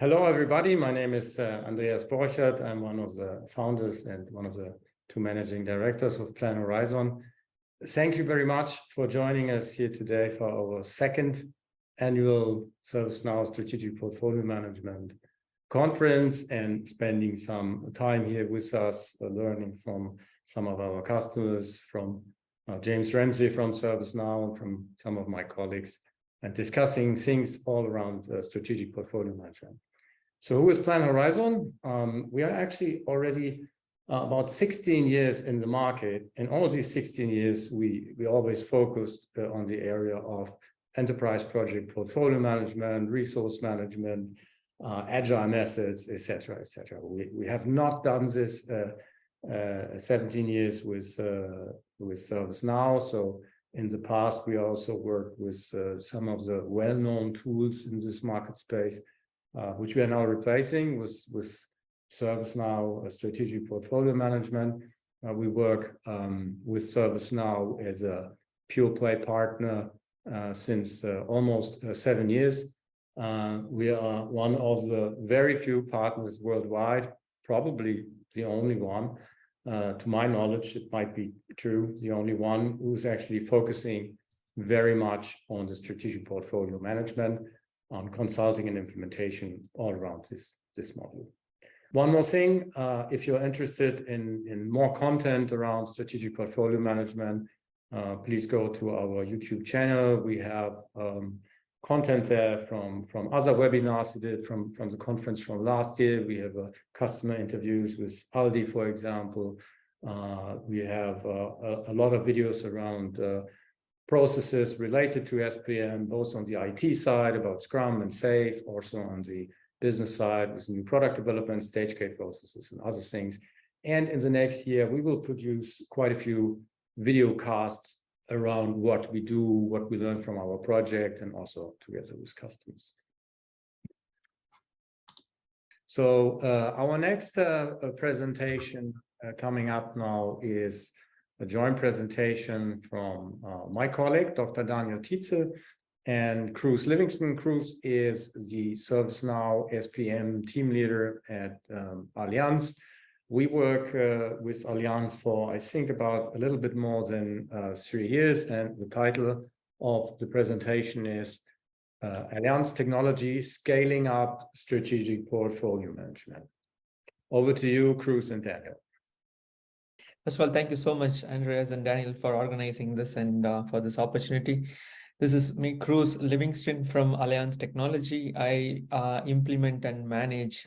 Hello, everybody. My name is Andreas Borchert. I'm one of the founders and one of the two managing directors of PlanHorizon. Thank you very much for joining us here today for our second annual ServiceNow Strategic Portfolio Management Conference and spending some time here with us, learning from some of our customers, from James Ramsey from ServiceNow, and from some of my colleagues, and discussing things all around strategic portfolio management. So who is PlanHorizon? We are actually already about 16 years in the market. In all these 16 years, we always focused on the area of enterprise project portfolio management, resource management, agile methods, etc., etc. We have not done this 17 years with ServiceNow. So in the past, we also worked with some of the well-known tools in this market space, which we are now replacing with ServiceNow Strategic Portfolio Management. We work with ServiceNow as a pure play partner since almost 7 years. We are one of the very few partners worldwide, probably the only one. To my knowledge, it might be true, the only one who's actually focusing very much on the strategic portfolio management, on consulting and implementation all around this model. One more thing, if you're interested in more content around strategic portfolio management, please go to our YouTube channel. We have content there from other webinars we did from the conference from last year. We have customer interviews with Aldi, for example. We have a lot of videos around processes related to SPM, both on the IT side about Scrum and SAFe, also on the business side with new product development, stage gate processes and other things. And in the next year, we will produce quite a few video casts around what we do, what we learn from our project, and also together with customers. So our next presentation coming up now is a joint presentation from my colleague, Dr. Tietze, and Cruz. Livingston Cruz is the ServiceNow SPM team leader at Allianz. We work with Allianz for, I think, about a little bit more than 3 years, and the title of the presentation is Allianz Technology Scaling Up Strategic Portfolio Management. Over to you, Cruz and Daniel. First of all, thank you so much, Andreas and Daniel, for organizing this and for this opportunity. This is me, Cruz Livingston from Allianz Technology. I implement and manage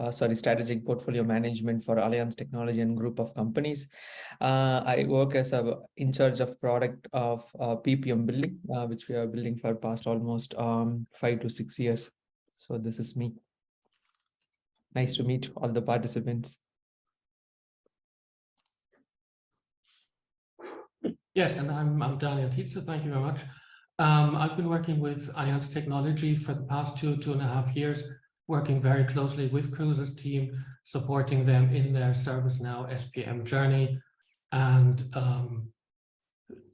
strategic portfolio management for Allianz Technology and group of companies. I work as in charge of product of PPM building, which we are building for past almost 5 to 6 years. So this is me. Nice to meet all the participants. Yes, and I'm Daniel Tietze. Thank you very much. I've been working with Allianz Technology for the past 2.5 years, working very closely with Cruz's team, supporting them in their ServiceNow SPM journey, and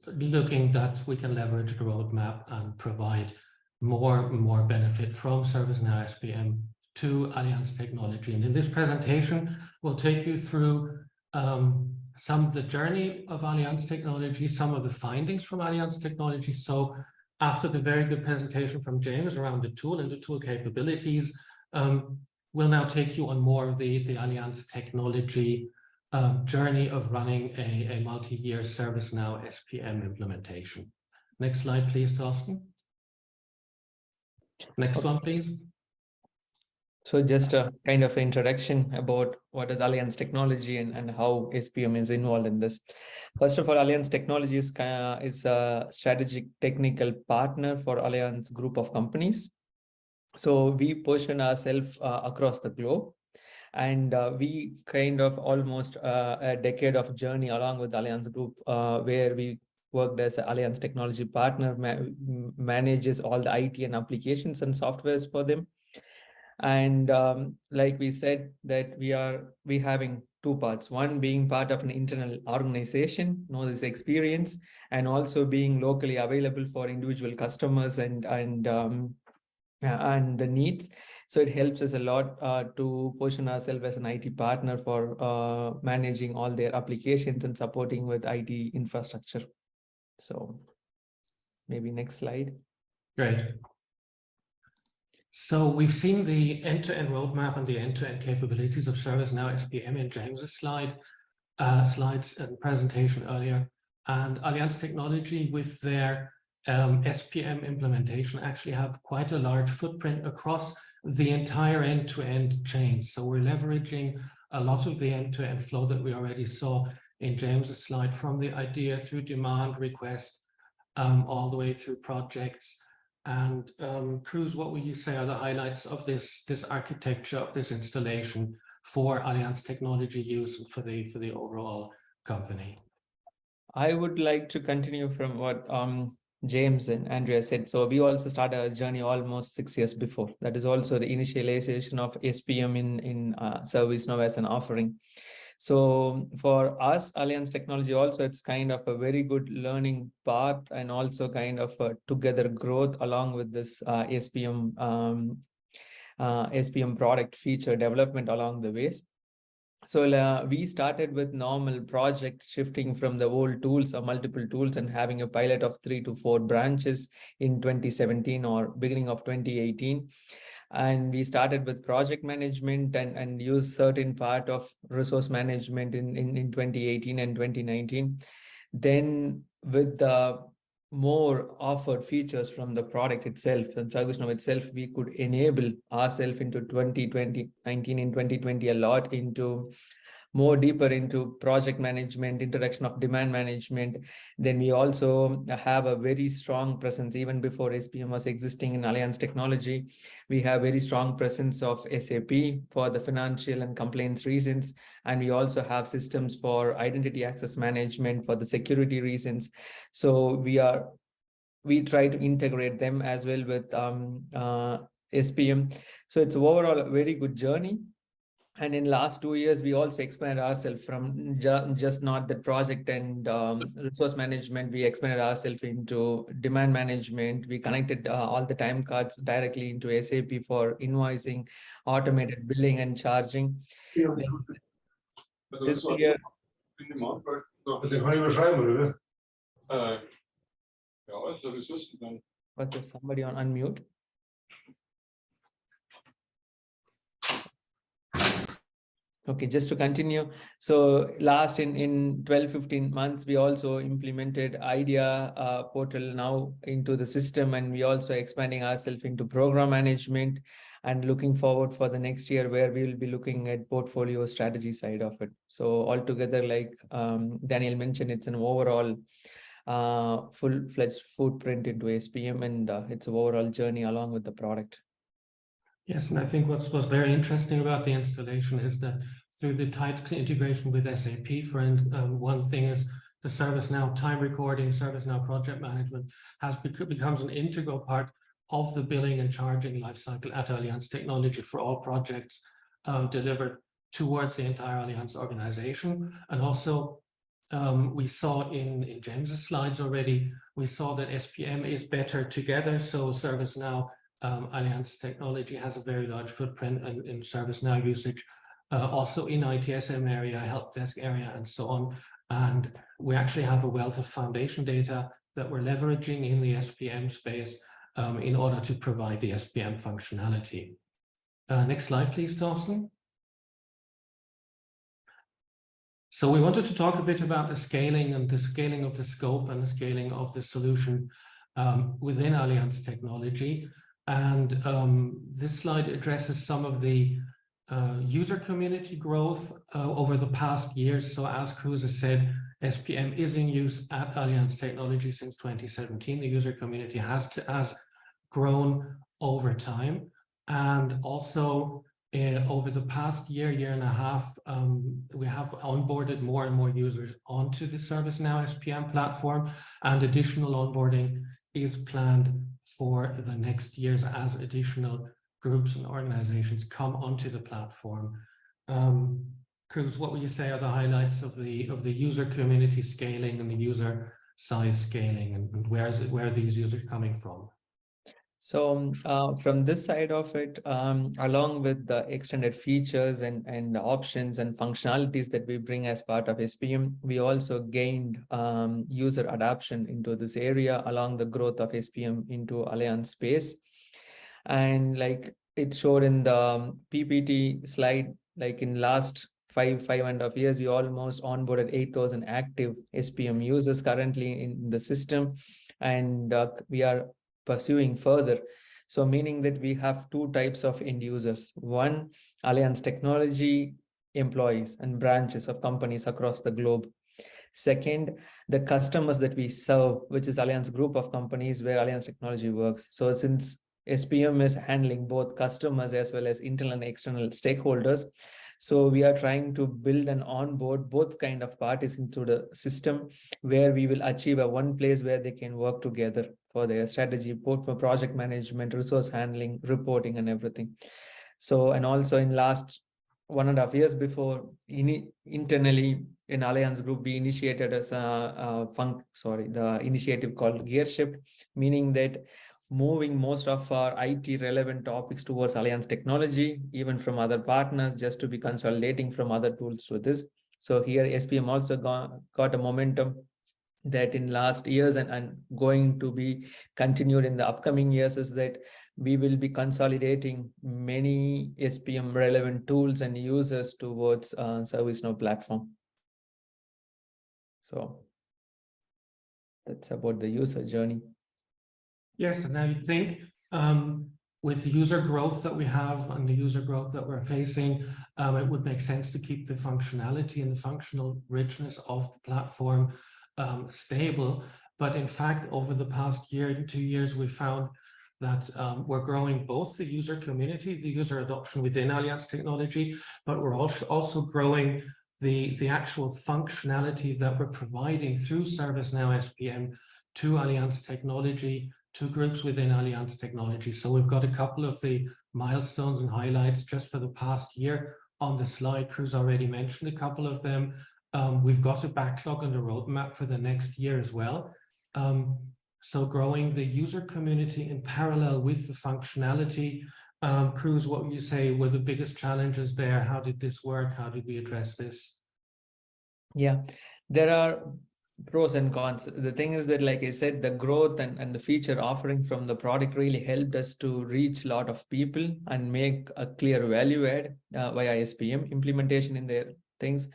looking that we can leverage the roadmap and provide more benefit from ServiceNow SPM to Allianz Technology. And in this presentation, we'll take you through some of the journey of Allianz Technology, some of the findings from Allianz Technology. So after the very good presentation from James around the tool and the tool capabilities, we'll now take you on more of the Allianz Technology journey of running a multi-year ServiceNow SPM implementation. Next slide, please, Thorsten. Next one, please. So just a kind of introduction about what is Allianz Technology and how SPM is involved in this. First of all, Allianz Technology is a strategic technical partner for Allianz group of companies. So we position ourselves across the globe, and we kind of almost a decade of journey along with Allianz Group, where we worked as an Allianz Technology partner, manages all the IT and applications and softwares for them. And like we said, that we having two parts. One being part of an internal organization, know this experience, and also being locally available for individual customers and and the needs. So it helps us a lot to position ourselves as an IT partner for managing all their applications and supporting with IT infrastructure. So maybe next slide. Great. So we've seen the end-to-end roadmap and the end-to-end capabilities of ServiceNow SPM in James's slides and presentation earlier. And Allianz Technology with their SPM implementation actually have quite a large footprint across the entire end-to-end chain. So we're leveraging a lot of the end-to-end flow that we already saw in James's slide, from the idea through demand request, all the way through projects. And Cruz, what would you say are the highlights of this architecture, of this installation for Allianz Technology use and for the overall company? I would like to continue from what James and Andrea said. So we also started our journey almost 6 years before. That is also the initialization of SPM in ServiceNow as an offering. So for us, Allianz Technology also, it's kind of a very good learning path and also kind of a together growth along with this SPM product feature development along the ways. So we started with normal project, shifting from the old tools or multiple tools and having a pilot of 3 to 4 branches in 2017 or beginning of 2018. And we started with project management and used certain part of resource management in 2018 and 2019. Then with the more offered features from the product itself and ServiceNow itself, we could enable ourselves into 2019 and 2020 a lot into more deeper into project management, introduction of demand management. Then we also have a very strong presence even before SPM was existing in Allianz Technology. We have very strong presence of SAP for the financial and compliance reasons. And we also have systems for identity access management for the security reasons. So we try to integrate them as well with SPM. So it's overall a very good journey. And in last 2 years, we also expanded ourselves from just not the project and resource management. We expanded ourselves into demand management. We connected all the time cards directly into SAP for invoicing, automated billing and charging. This year, was there somebody on unmute? Okay, just to continue. So last in 12-15 months, we also implemented IDEA portal now into the system, and we also expanding ourselves into program management and looking forward for the next year where we will be looking at portfolio strategy side of it. So altogether, like Daniel mentioned, it's an overall full-fledged footprint into SPM, and it's an overall journey along with the product. Yes, and I think what's very interesting about the installation is that through the tight integration with SAP, for one thing is the ServiceNow time recording, ServiceNow project management becomes an integral part of the billing and charging lifecycle at Allianz Technology for all projects delivered towards the entire Allianz organization. And also, we saw in James's slides already, we saw that SPM is better together. So ServiceNow Allianz Technology has a very large footprint in ServiceNow usage, also in ITSM area, help desk area, and so on. And we actually have a wealth of foundation data that we're leveraging in the SPM space in order to provide the SPM functionality. Next slide, please, Thorsten. So we wanted to talk a bit about the scaling and the scaling of the scope and the scaling of the solution within Allianz Technology. And this slide addresses some of the user community growth over the past years. So as Cruz has said, SPM is in use at Allianz Technology since 2017. The user community has grown over time. And also over the past year and a half, we have onboarded more and more users onto the ServiceNow SPM platform, and additional onboarding is planned for the next years as additional groups and organizations come onto the platform. Cruz, what would you say are the highlights of the user community scaling and the user size scaling, and where are these users coming from? So from this side of it, along with the extended features and options and functionalities that we bring as part of SPM, we also gained user adoption into this area along the growth of SPM into Allianz space. And like it showed in the PPT slide, like in last five and a half years, we almost onboarded 8,000 active SPM users currently in the system, and we are pursuing further. So meaning that we have two types of end users. One, Allianz Technology employees and branches of companies across the globe. Second, the customers that we serve, which is Allianz group of companies where Allianz Technology works. So since SPM is handling both customers as well as internal and external stakeholders, so we are trying to build and onboard both kind of parties into the system, where we will achieve a one place where they can work together for their strategy, both for project management, resource handling, reporting, and everything. So, and also in last 1.5 years before, internally in Allianz Group, we initiated as the initiative called Gear Shift, meaning that moving most of our IT relevant topics towards Allianz Technology, even from other partners, just to be consolidating from other tools to this. So here SPM also got a momentum that in last years and going to be continued in the upcoming years, is that we will be consolidating many SPM relevant tools and users towards ServiceNow platform. So that's about the user journey. Yes, and I think with the user growth that we have and the user growth that we're facing, it would make sense to keep the functionality and the functional richness of the platform stable. But in fact, over the past year to 2 years, we found that we're growing both the user community, the user adoption within Allianz Technology, but we're also growing the actual functionality that we're providing through ServiceNow SPM to Allianz Technology, to groups within Allianz Technology. So we've got a couple of the milestones and highlights just for the past year on the slide. Cruz already mentioned a couple of them. We've got a backlog and a roadmap for the next year as well. So growing the user community in parallel with the functionality. Cruz, what would you say were the biggest challenges there? How did this work? How did we address this? Yeah, there are pros and cons. The thing is that, like I said, the growth and the feature offering from the product really helped us to reach a lot of people and make a clear value add via SPM implementation in their things.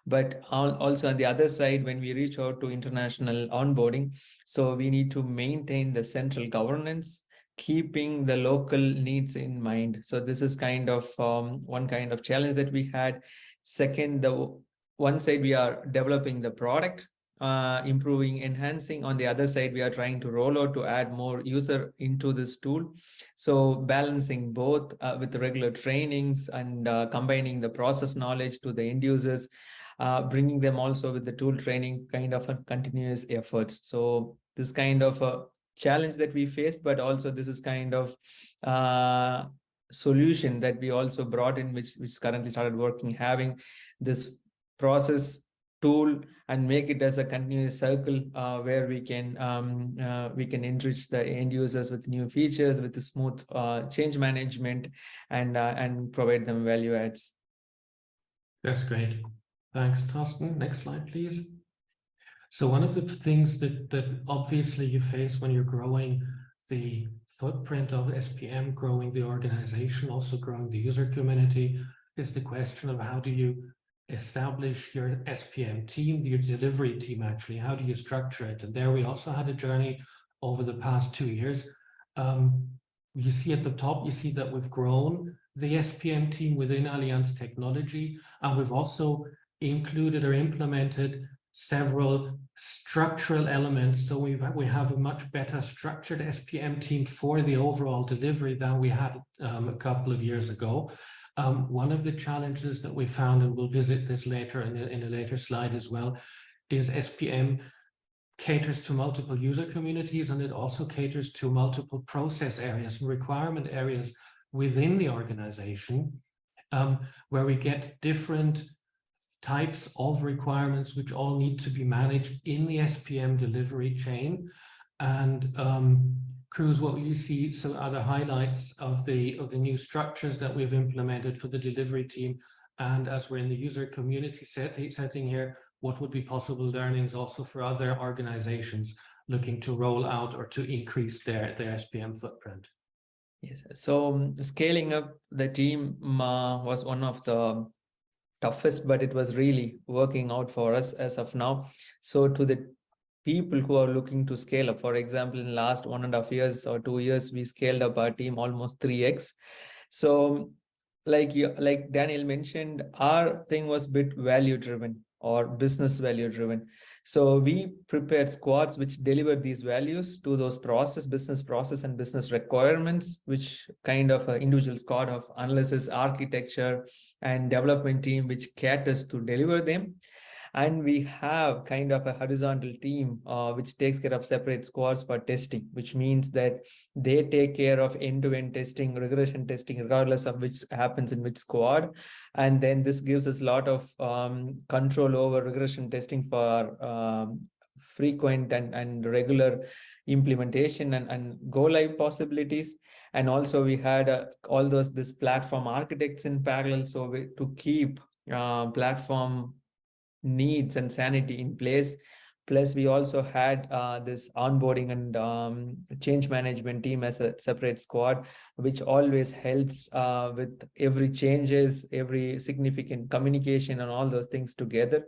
But also on the other side, when we reach out to international onboarding, so we need to maintain the central governance, keeping the local needs in mind. So this is kind of one kind of challenge that we had. Second, the one side we are developing the product, improving, enhancing. On the other side, we are trying to roll out to add more user into this tool. So balancing both with the regular trainings and combining the process knowledge to the end users, bringing them also with the tool training, kind of a continuous effort. So this kind of a challenge that we faced, but also this is kind of solution that we also brought in, which currently started working, having this process tool and make it as a continuous circle where we can enrich the end users with new features, with the smooth change management, and provide them value adds. That's great. Thanks, Thorsten. Next slide, please. So one of the things that obviously you face when you're growing the footprint of SPM, growing the organization, also growing the user community, is the question of how do you establish your SPM team, your delivery team, actually, how do you structure it? And there we also had a journey over the past 2 years. You see at the top, you see that we've grown the SPM team within Allianz Technology, and we've also included or implemented several structural elements. So we have a much better structured SPM team for the overall delivery than we had a couple of years ago. One of the challenges that we found, and we'll visit this later in a later slide as well, is SPM caters to multiple user communities, and it also caters to multiple process areas and requirement areas within the organization, where we get different types of requirements which all need to be managed in the SPM delivery chain. And Cruz, what you see some other highlights of the new structures that we've implemented for the delivery team, and as we're in the user community setting here, what would be possible learnings also for other organizations looking to roll out or to increase their SPM footprint. Yes, so scaling up the team was one of the toughest, but it was really working out for us as of now. So to the people who are looking to scale up, for example, in the last 1.5 years or 2 years, we scaled up our team almost 3x. So like Daniel mentioned, our thing was bit value driven or business value driven. So we prepared squads which deliver these values to those business process and business requirements, which kind of individual squad of analysis, architecture, and development team, which caters to deliver them. And we have kind of a horizontal team which takes care of separate squads for testing, which means that they take care of end-to-end testing, regression testing, regardless of which happens in which squad. And then this gives us a lot of control over regression testing for frequent and regular implementation and go live possibilities. And also we had all this platform architects in parallel, so to keep platform needs and sanity in place. Plus we also had this onboarding and change management team as a separate squad, which always helps with every changes, every significant communication and all those things together.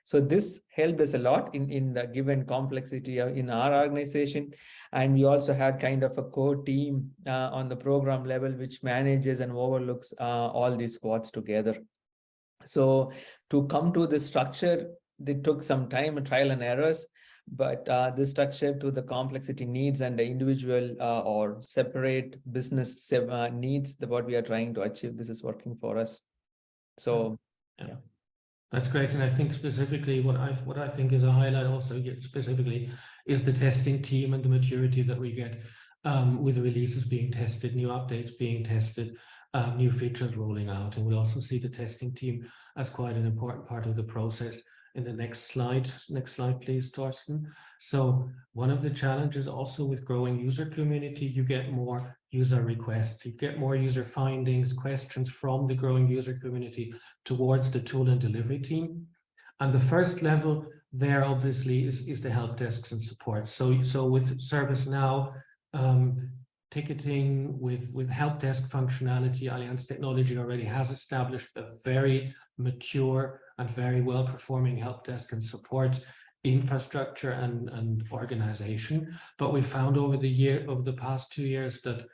So this helped us a lot in the given complexity in our organization. And we also had kind of a core team on the program level, which manages and overlooks all these squads together. So to come to this structure, it took some time and trial and errors, but this structure to the complexity needs and the individual or separate business needs, what we are trying to achieve, this is working for us. So yeah. That's great. And I think specifically what I think is a highlight also specifically is the testing team and the maturity that we get with the releases being tested, new updates being tested, new features rolling out. And we'll also see the testing team as quite an important part of the process in the next slide. Next slide, please, Torsten. So one of the challenges also with growing user community, you get more user requests, you get more user findings, questions from the growing user community towards the tool and delivery team. And the first level there obviously is the help desks and support. So with ServiceNow, ticketing with help desk functionality, Allianz Technology already has established a very mature and very well-performing help desk and support infrastructure and organization. But we found over the past 2 years that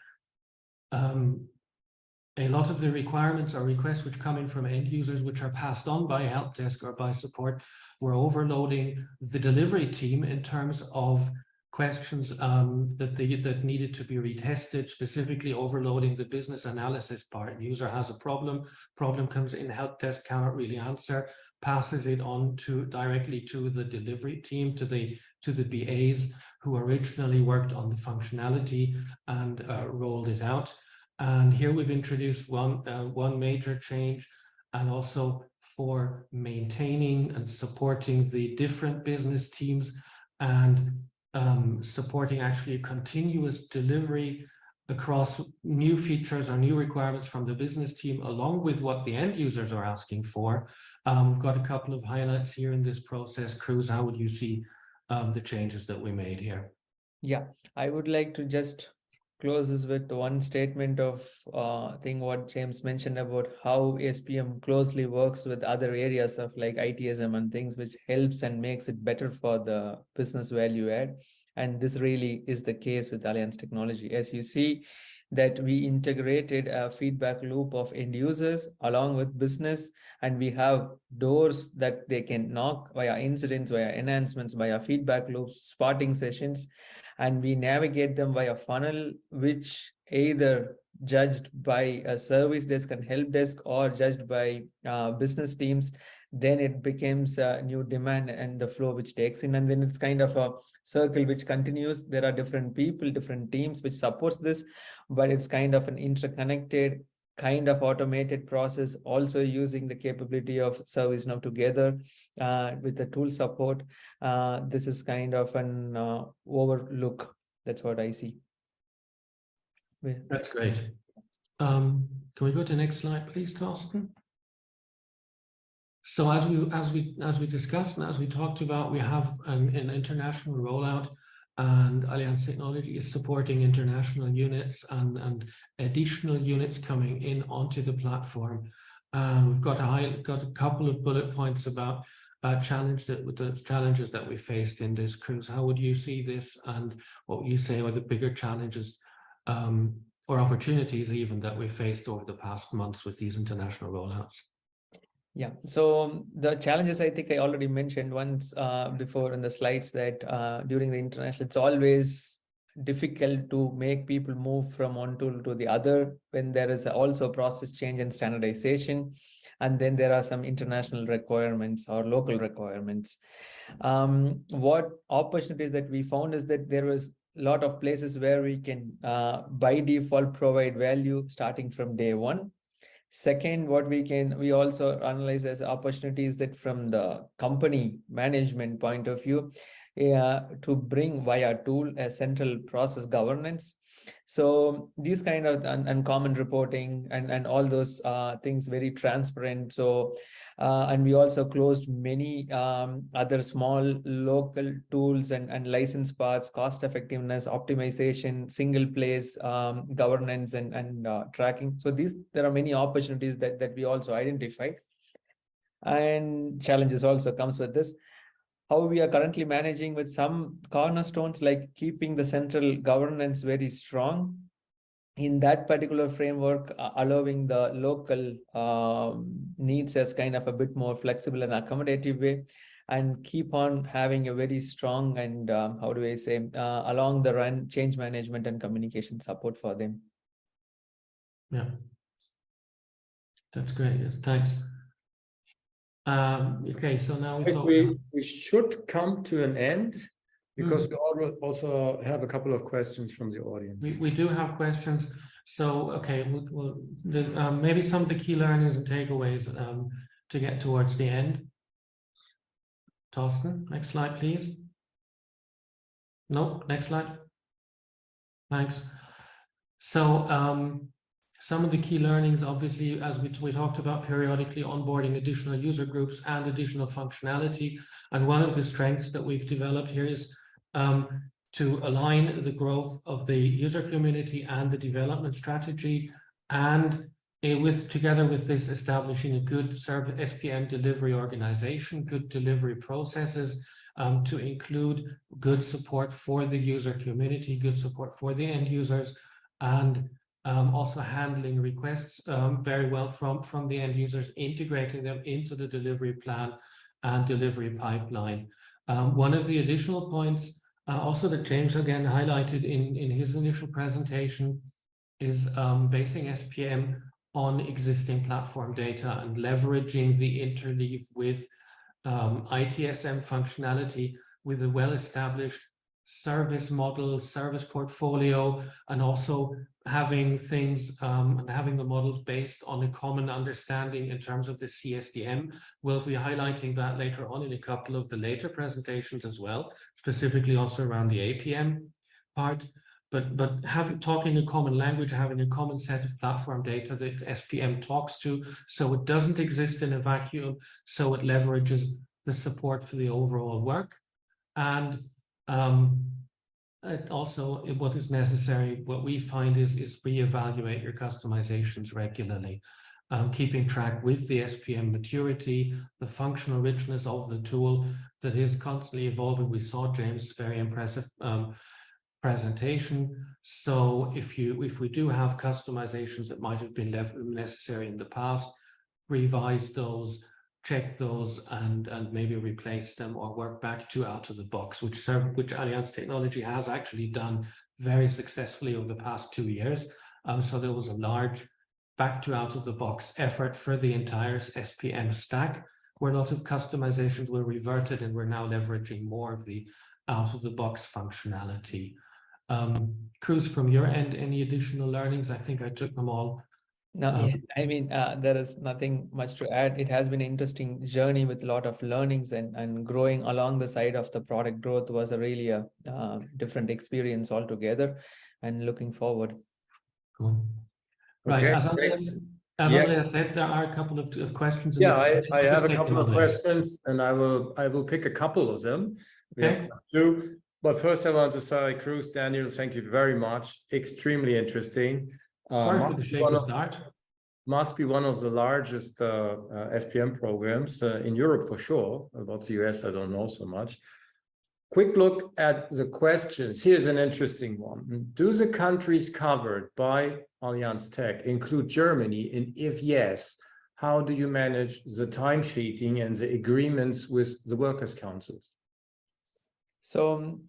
a lot of the requirements or requests which come in from end users, which are passed on by help desk or by support, were overloading the delivery team in terms of questions that needed to be retested, specifically overloading the business analysis part. User has a problem comes in, help desk cannot really answer, passes it on directly to the delivery team, to the BAs who originally worked on the functionality and rolled it out. And here we've introduced one major change, and also for maintaining and supporting the different business teams and supporting actually a continuous delivery across new features or new requirements from the business team, along with what the end users are asking for. We've got a couple of highlights here in this process. Cruz, how would you see the changes that we made here? Yeah, I would like to just close this with one statement of thing what James mentioned about how SPM closely works with other areas of like ITSM and things, which helps and makes it better for the business value add. And this really is the case with Allianz Technology. As you see that we integrated a feedback loop of end users along with business, and we have doors that they can knock via incidents, via enhancements, via feedback loops, spotting sessions, and we navigate them via funnel, which either judged by a service desk and help desk or judged by business teams. Then it becomes a new demand and the flow which takes in, and then it's kind of a circle which continues. There are different people, different teams which supports this, but it's kind of an interconnected, kind of automated process, also using the capability of ServiceNow together with the tool support. This is kind of an overlook. That's what I see. That's great. Can we go to the next slide, please, Torsten? So as we discussed and as we talked about, we have an international rollout, and Allianz Technology is supporting international units and additional units coming in onto the platform. We've got a couple of bullet points about the challenges that we faced in this cruise. How would you see this, and what would you say are the bigger challenges or opportunities even that we faced over the past months with these international rollouts? Yeah, so the challenges, I think I already mentioned once before in the slides, that during the international, it's always difficult to make people move from one tool to the other when there is also process change and standardization, and then there are some international requirements or local requirements. What opportunities that we found is that there was a lot of places where we can by default provide value starting from day one. Second, what we also analyze as opportunities that from the company management point of view, to bring via tool a central process governance. So these kind of uncommon reporting and all those things very transparent. So and we also closed many other small local tools and license parts, cost effectiveness, optimization, single place governance and tracking. So there are many opportunities that we also identified, and challenges also comes with this. How we are currently managing with some cornerstones, like keeping the central governance very strong in that particular framework, allowing the local needs as kind of a bit more flexible and accommodative way, and keep on having a very strong and how do I say, along the run change management and communication support for them. Yeah, that's great. Yes, thanks. Okay, so now we should come to an end, because we also have a couple of questions from the audience. We do have questions. So, okay, maybe some of the key learnings and takeaways to get towards the end. Torsten, next slide, please. No, next slide. Thanks. So, some of the key learnings, obviously, as we talked about, periodically onboarding additional user groups and additional functionality. And one of the strengths that we've developed here is to align the growth of the user community and the development strategy, and together with this, establishing a good SPM delivery organization, good delivery processes, to include good support for the user community, good support for the end users, and also handling requests very well from the end users, integrating them into the delivery plan and delivery pipeline. One of the additional points also that James again highlighted in his initial presentation is basing SPM on existing platform data and leveraging the interleave with ITSM functionality with a well-established service model, service portfolio, and also having things and having the models based on a common understanding in terms of the CSDM. We'll be highlighting that later on in a couple of the later presentations as well, specifically also around the APM part. But talking a common language, having a common set of platform data that SPM talks to, so it doesn't exist in a vacuum, so it leverages the support for the overall work. And also, what is necessary, what we find is reevaluate your customizations regularly, keeping track with the SPM maturity, the functional richness of the tool that is constantly evolving. We saw James' very impressive presentation. So if we do have customizations that might have been necessary in the past, revise those, check those, and maybe replace them or work back to out of the box, which Allianz Technology has actually done very successfully over the past 2 years. So there was a large back to out of the box effort for the entire SPM stack, where a lot of customizations were reverted, and we're now leveraging more of the out of the box functionality. Cruz, from your end, any additional learnings? I think I took them all. No, I mean, there is nothing much to add. It has been an interesting journey with a lot of learnings, and growing along the side of the product growth was a really different experience altogether, and looking forward. Cool. Right, Okay, as Andreas said, there are a couple of questions. In I have a couple of questions, and I will pick a couple of them. We have two, but first I want to say, Cruz, Daniel, thank you very much. Extremely interesting. Sorry for the shaky start. Must be one of the largest SPM programs in Europe for sure. About the US, I don't know so much. Quick look at the questions. Here's an interesting one. Do the countries covered by Allianz Tech include Germany? And if yes, how do you manage the timesheeting and the agreements with the workers' councils? So,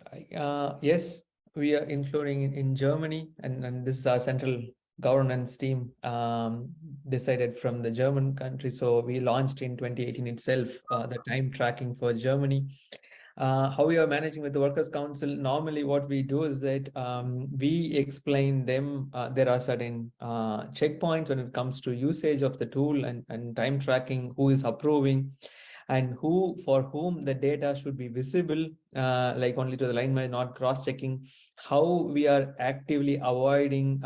yes, we are including in Germany, and this is our central governance team decided from the German country. So we launched in 2018 itself, the time tracking for Germany. How we are managing with the Workers' Council, normally what we do is that we explain them, there are certain checkpoints when it comes to usage of the tool and time tracking, who is approving, and for whom the data should be visible, like only to the line manager, not cross-checking, how we are actively avoiding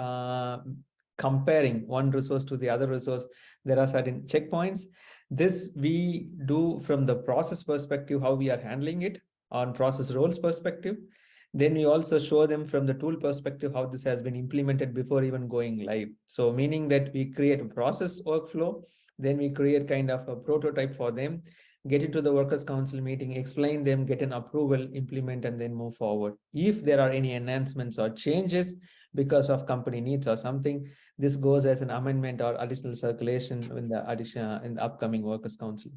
comparing one resource to the other resource. There are certain checkpoints. This we do from the process perspective, how we are handling it on process roles perspective. Then we also show them from the tool perspective, how this has been implemented before even going live. So meaning that we create a process workflow, then we create kind of a prototype for them, get it to the Workers' Council meeting, explain them, get an approval, implement, and then move forward. If there are any enhancements or changes because of company needs or something, this goes as an amendment or additional circulation in the upcoming Workers' Council.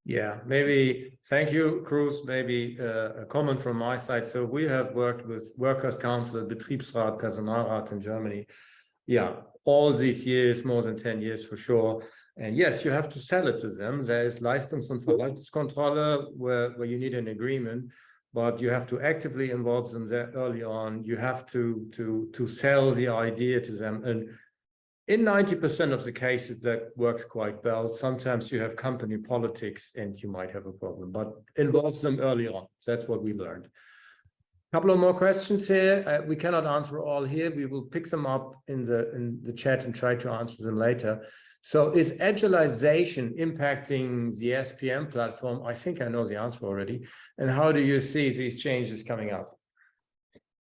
Yeah, maybe, thank you, Cruz. Maybe a comment from my side. So we have worked with Workers' Council, Betriebsrat, Personalrat in Germany. Yeah, all these years, more than 10 years for sure. And yes, you have to sell it to them. There is Leistungs- und Verwaltungskontrolle where you need an agreement, but you have to actively involve them there early on. You have to sell the idea to them. And in 90% of the cases, that works quite well. Sometimes you have company politics and you might have a problem, but involve them early on. That's what we learned. A couple of more questions here. We cannot answer all here. We will pick them up in the chat and try to answer them later. So is agilization impacting the SPM platform? I think I know the answer already. And how do you see these changes coming up?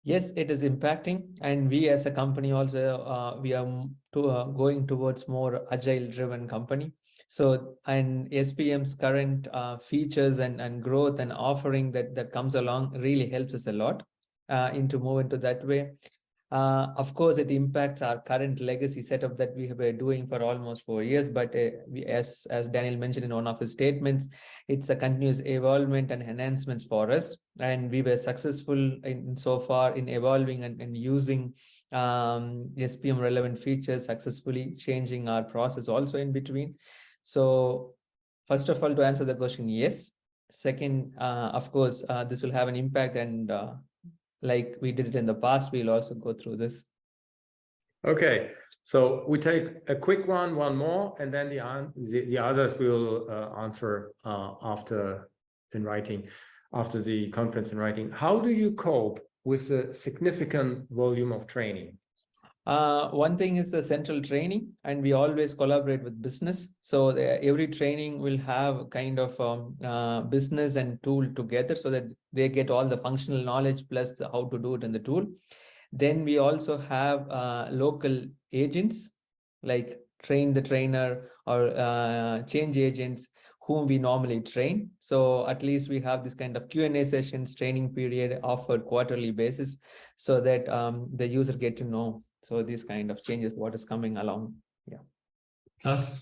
Yes, it is impacting, and we as a company also we are going towards more agile-driven company. So, and SPM's current features and growth and offering that comes along really helps us a lot to move into that way. Of course, it impacts our current legacy setup that we have been doing for almost 4 years. But as Daniel mentioned in one of his statements, it's a continuous evolvement and enhancements for us. And we were successful so far in evolving and using SPM relevant features, successfully changing our process also in between. So first of all, to answer the question, yes. Second, of course, this will have an impact, and like we did it in the past, we'll also go through this. Okay, so we take a quick one more, and then the others will answer after in writing, after the conference in writing. How do you cope with the significant volume of training? One thing is the central training, and we always collaborate with business. So every training will have kind of business and tool together so that they get all the functional knowledge plus how to do it in the tool. Then we also have local agents like train the trainer or change agents whom we normally train. So at least we have this kind of Q&A sessions, training period offered quarterly basis so that the user get to know. So these kind of changes, what is coming along. Yeah. Plus,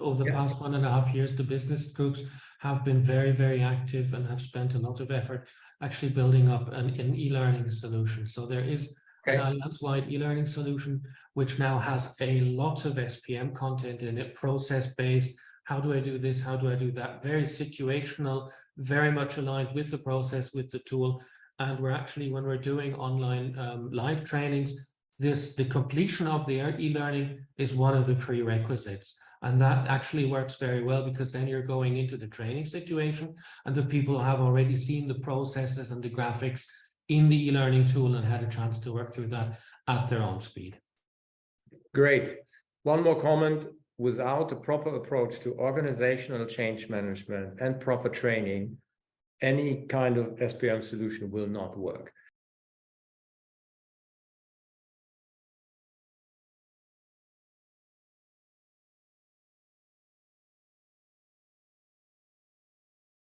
over the past 1.5 years, the business groups have been very, very active and have spent a lot of effort actually building up an e-learning solution. So there is an Allianz-wide e-learning solution, which now has a lot of SPM content in it, process-based. How do I do this? How do I do that? Very situational, very much aligned with the process, with the tool. And we're actually, when we're doing online live trainings, the completion of the e-learning is one of the prerequisites. And that actually works very well, because then you're going into the training situation and the people have already seen the processes and the graphics in the e-learning tool and had a chance to work through that at their own speed. Great. One more comment. Without a proper approach to organizational change management and proper training, any kind of SPM solution will not work.